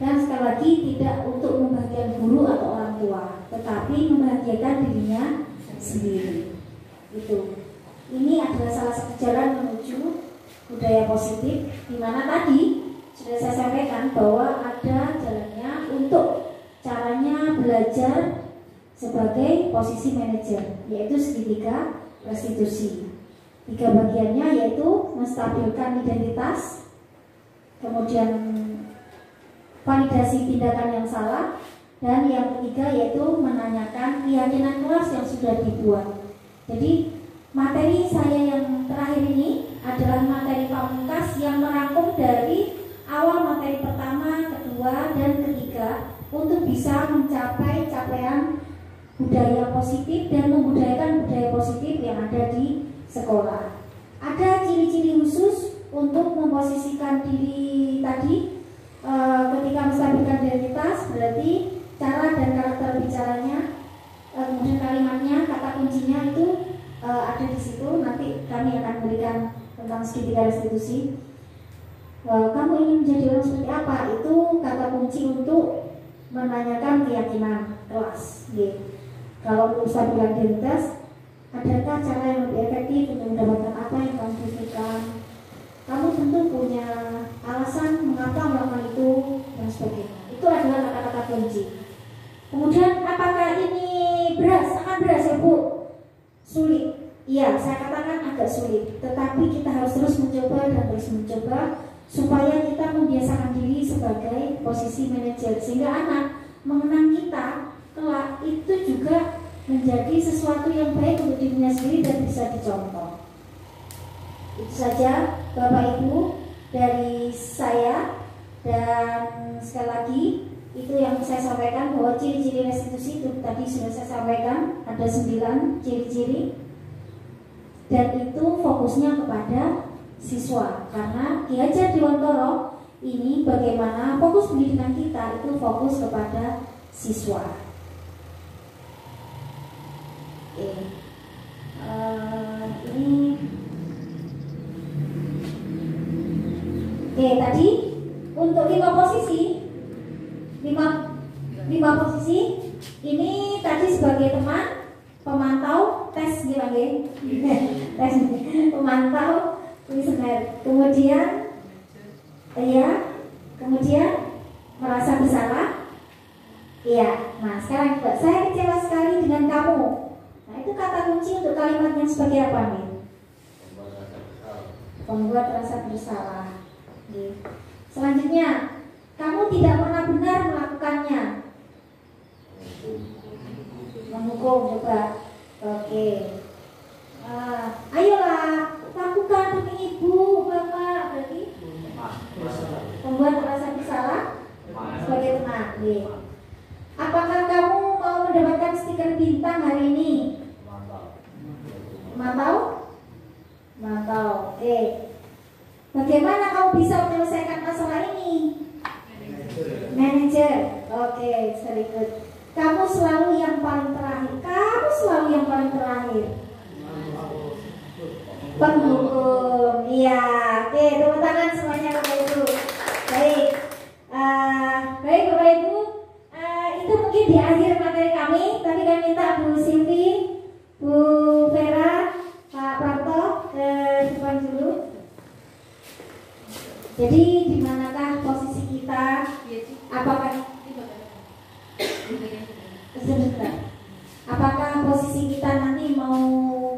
dan sekali lagi tidak untuk membahagiakan guru atau orang tua, tetapi membahagiakan dirinya sendiri. Itu. Ini adalah salah satu jalan menuju budaya positif, di mana tadi sudah saya sampaikan bahwa ada jalannya untuk caranya belajar sebagai posisi manajer, yaitu segitiga restitusi. 3 bagiannya yaitu menstabilkan identitas, kemudian validasi tindakan yang salah, dan yang ketiga yaitu menanyakan keyakinan kelas yang sudah dibuat. Jadi materi saya yang terakhir ini adalah materi pamungkas yang merangkum dari awal materi pertama, kedua, dan ketiga untuk bisa mencapai capaian budaya positif dan membudayakan budaya positif yang ada di sekolah. Ada ciri-ciri khusus untuk memposisikan diri tadi. Ketika menstabilkan identitas berarti cara dan karakter bicaranya, kemudian kalimatnya, kata kuncinya itu ada di situ. Nanti kami akan berikan tentang segitiga restitusi. Kamu ingin menjadi orang seperti apa? Itu kata kunci untuk menanyakan keyakinan kelas. Kalau untuk menstabilkan identitas, adakah cara yang lebih efektif untuk mendapatkan apa yang kamu butuhkan? Kamu tentu punya alasan mengapa melakukan itu dan sebagainya. Itu adalah kata-kata kunci. Kemudian apakah ini akan beras ya Bu? Sulit. Iya, saya katakan agak sulit. Tetapi kita harus terus mencoba dan terus mencoba supaya kita membiasakan diri sebagai posisi manajer, sehingga anak mengenang kita kelak itu juga menjadi sesuatu yang baik untuk dirinya sendiri dan bisa dicontoh. Itu saja Bapak Ibu dari saya, dan sekali lagi itu yang saya sampaikan bahwa ciri-ciri restitusi itu tadi sudah saya sampaikan, ada 9 ciri-ciri, dan itu fokusnya kepada siswa, karena Ki Hajar Dewantara ini bagaimana fokus pendidikan kita itu fokus kepada siswa. Tadi untuk 5 posisi ini tadi sebagai teman pemantau tes tes pemantau kuesioner, kemudian merasa bersalah. Iya, nah sekarang juga saya kecewa sekali dengan kamu. Nah itu kata kunci untuk kalimatnya sebagai apa nih? Membuat rasa bersalah. Selanjutnya, kamu tidak pernah benar melakukannya. Menghukum juga. Oke. Ayolah, lakukan demi ibu, bapak. Berarti membuat rasa bersalah sebagai teman. Apakah kamu mau mendapatkan stiker bintang hari ini? Mantau? Oke. Bagaimana kamu bisa menyelesaikan masalah ini? Kamu selalu yang paling terakhir. Kamu selalu yang paling terakhir. Penghukum. Iya. Oke, tepuk tangan semuanya Bapak Ibu. Baik. Baik Bapak Ibu. Itu mungkin di akhir materi kami. Tapi kami minta Bu Silvi, Bu Vera, Pak Parto ke depan dulu. Jadi di manakah posisi kita? Apakah apakah posisi kita nanti mau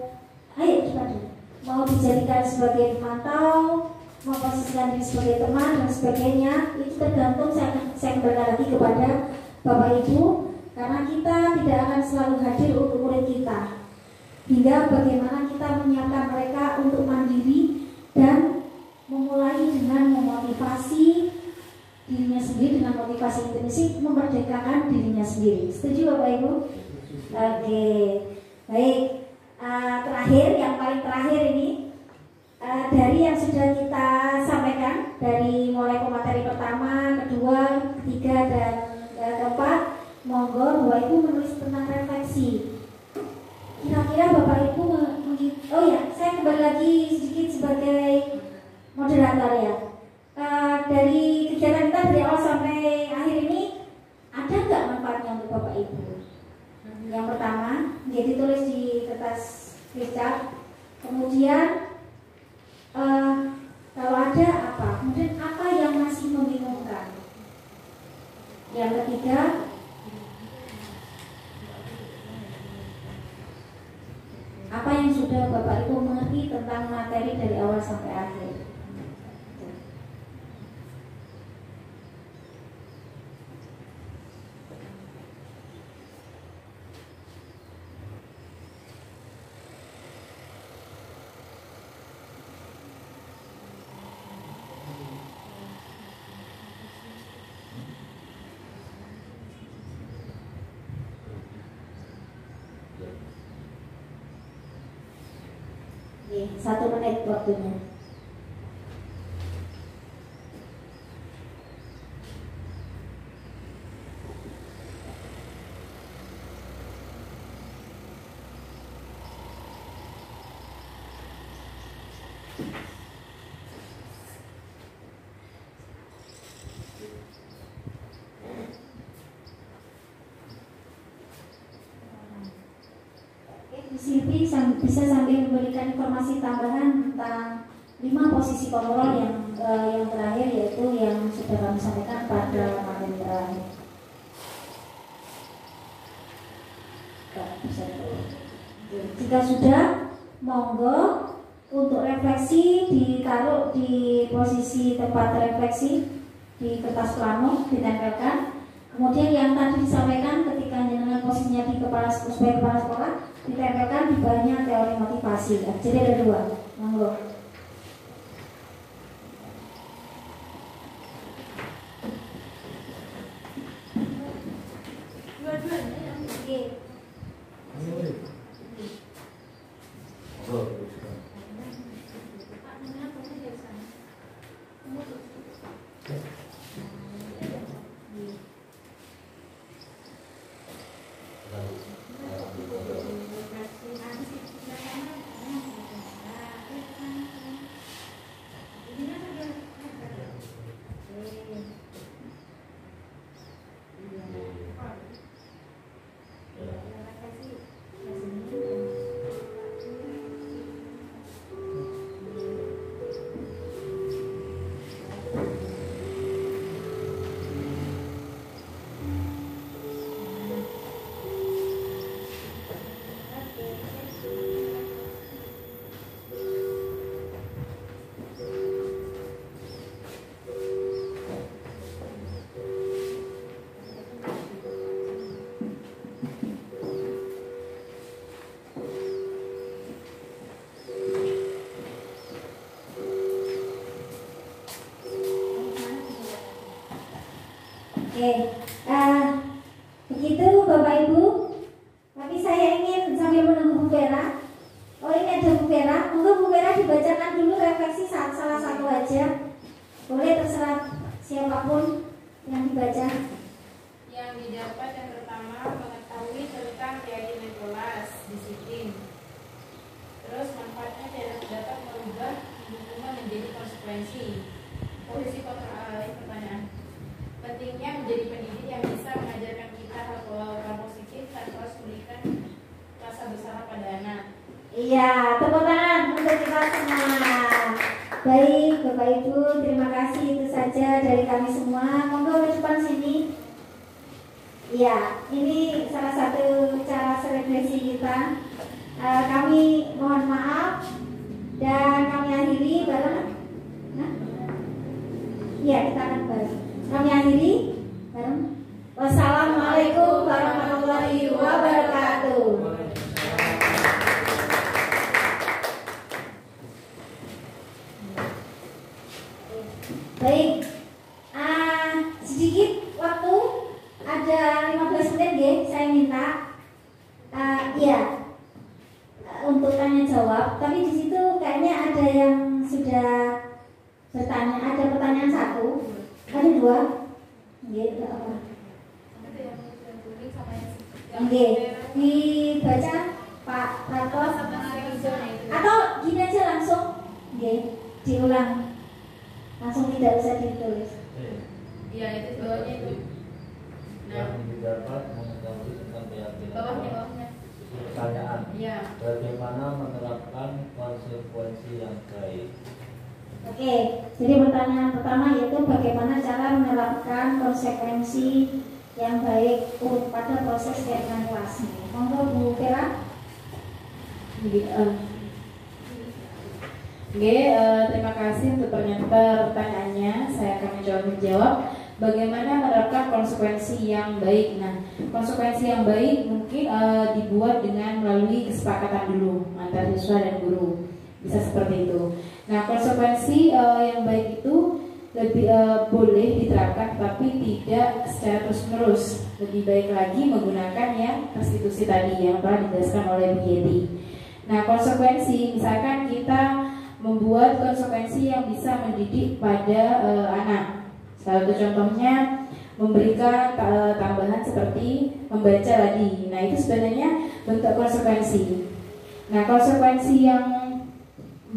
dijadikan sebagai pemantau, mau posisikan diri sebagai teman dan sebagainya? Itu tergantung, saya kembali lagi kepada Bapak Ibu, karena kita tidak akan selalu hadir untuk murid kita. Hingga bagaimana kita menyiapkan mereka untuk mandiri dan memulai dengan memotivasi dirinya sendiri, dengan motivasi intrinsik memerdekakan dirinya sendiri. Setuju Bapak Ibu? Oke, baik. Terakhir, yang paling terakhir ini dari yang sudah kita sampaikan, dari mulai pemateri pertama, kedua, ketiga, dan keempat, monggo Bapak Ibu menulis tentang refleksi. Kira-kira Bapak Ibu oh ya, saya kembali lagi sedikit sebagai moderator ya. Dari kegiatan kita dari awal sampai akhir ini, ada nggak manfaatnya untuk Bapak Ibu? Yang pertama, dia ditulis di kertas flipchart. Kemudian kalau ada apa? Kemudian apa yang masih membingungkan? Yang ketiga, apa yang sudah Bapak Ibu mengerti tentang materi dari awal sampai akhir? Oke, 1 menit waktunya. Silvi bisa sambil memberikan informasi tambahan tentang 5 posisi kontrol yang terakhir, yaitu yang sudah kami sampaikan pada materi terakhir. Jika sudah, monggo untuk refleksi ditaruh di posisi tempat refleksi di kertas plano, ditempelkan. Kemudian yang tadi disampaikan ketika dengan posisinya di sebagai kepala sekolah, ditempelkan di bawahnya teori motivasi. Jadi ada 2, monggo. Dua-duanya yang begitu Bapak Ibu. Tapi saya ingin sambil menunggu Bu Vera. Oh, ini ada Bu Vera. Monggo Bu Vera dibacakan dulu refleksi salah satu aja. Boleh, terserah siapapun yang dibaca. Yang didapat yang pertama pertama mengetahui tentang keyakinan kelas, disiplin. Terus manfaatnya dapat merubah hukuman menjadi konsekuensi. Posisi pertanyaan. Pentingnya menjadi pendidik yang bisa mengajarkan kita hal positif tanpa harus memberikan rasa bersalah pada anak. Iya, tepuk tangan untuk kita semua. Baik, Bapak Ibu, terima kasih. Itu saja dari kami semua. Monggo ke depan sini. Iya, ini salah satu cara selebrasi kita. Kami mohon maaf dan kami akhiri bareng. Iya, kita akan bareng. Kami akhiri bareng. Wassalamualaikum warahmatullahi wabarakatuh. Baik, sedikit waktu, ada 15 menit ya, saya minta untuk tanya jawab. Tapi di situ kayaknya ada yang sudah bertanya. Ada pertanyaan satu, ada dua, tidak apa? Oke, dibaca Pak Ratos atau gini aja langsung, diulang. Langsung tidak usah ditulis. Iya, itu bawahnya itu. Yang didapat mengetahui tentang keyakinan. Bawahnya. Pertanyaan. Iya. Bagaimana menerapkan konsekuensi yang baik? Oke, jadi pertanyaan pertama yaitu bagaimana cara menerapkan konsekuensi yang baik pada proses keyakinan kelas. Monggo Bu Vera. Terima kasih untuk pertanyaannya. Saya akan menjawab bagaimana menerapkan konsekuensi yang baik. Nah, konsekuensi yang baik mungkin dibuat dengan melalui kesepakatan dulu antara siswa dan guru. Bisa seperti itu. Nah, konsekuensi yang baik itu lebih boleh diterapkan, tapi tidak secara terus-menerus. Lebih baik lagi menggunakan yang restitusi tadi yang telah dijelaskan oleh Bu Yeti. Nah, konsekuensi misalkan kita membuat konsekuensi yang bisa mendidik pada anak. Salah satu contohnya memberikan tambahan seperti membaca lagi. Nah, itu sebenarnya bentuk konsekuensi. Nah, konsekuensi yang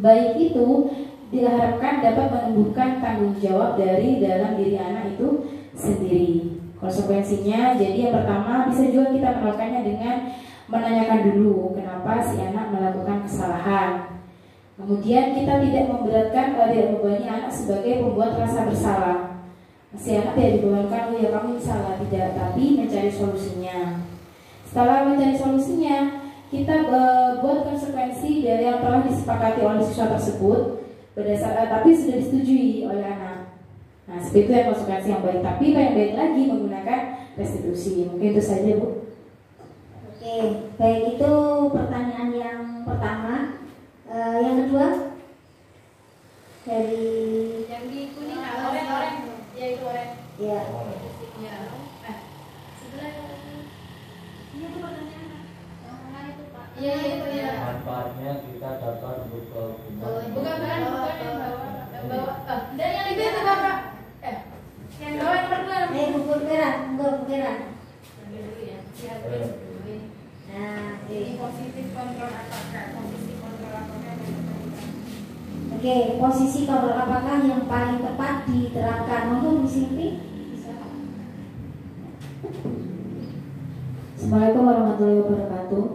baik itu diharapkan dapat menumbuhkan tanggung jawab dari dalam diri anak itu sendiri. Konsekuensinya, jadi yang pertama bisa juga kita menerapkannya dengan menanyakan dulu kenapa si anak melakukan kesalahan. Kemudian kita tidak memberatkan, tidak membebani anak sebagai pembuat rasa bersalah. Si anak tidak dibebankan, ya kamu salah, tidak, tapi mencari solusinya. Setelah mencari solusinya, kita buat konsekuensi dari yang telah disepakati oleh siswa tersebut, berdasarkan tapi sudah disetujui oleh anak. Nah, seperti itu yang konsekuensi yang baik. Tapi yang baik lagi menggunakan restitusi. Mungkin itu saja, Bu. Oke, baik, itu pertanyaan yang pertama. Yang kedua dari yang di kuning, oren, ya itu oren. Ya. Ya. Sebelah ini tuh pertanyaan. Itu Pak. Iya itu ya. Manfaatnya kita dapat berubah hubungan. Bukan yang bawah. Dan yang itu Bapak. Yang bawah yang kedua. Bu Vera, Bu Vera. Nah, ini positif kontrol apakah? Posisi kontrol apakah? Oke, posisi kontrol apakah yang paling tepat diterapkan? Monggo Bu Silvi. Assalamualaikum warahmatullahi wabarakatuh.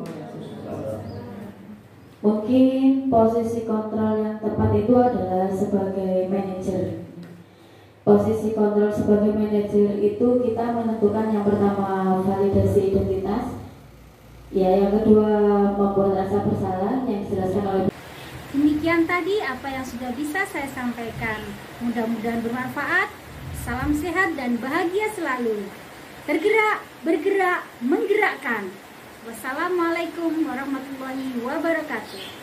Mungkin posisi kontrol yang tepat itu adalah sebagai manajer. Posisi kontrol sebagai manajer itu kita menentukan yang pertama validasi identitas. Ya, yang kedua membuat rasa bersalah yang dijelaskan oleh. Demikian tadi apa yang sudah bisa saya sampaikan. Mudah-mudahan bermanfaat. Salam sehat dan bahagia selalu. Tergerak, bergerak, menggerakkan. Wassalamualaikum warahmatullahi wabarakatuh.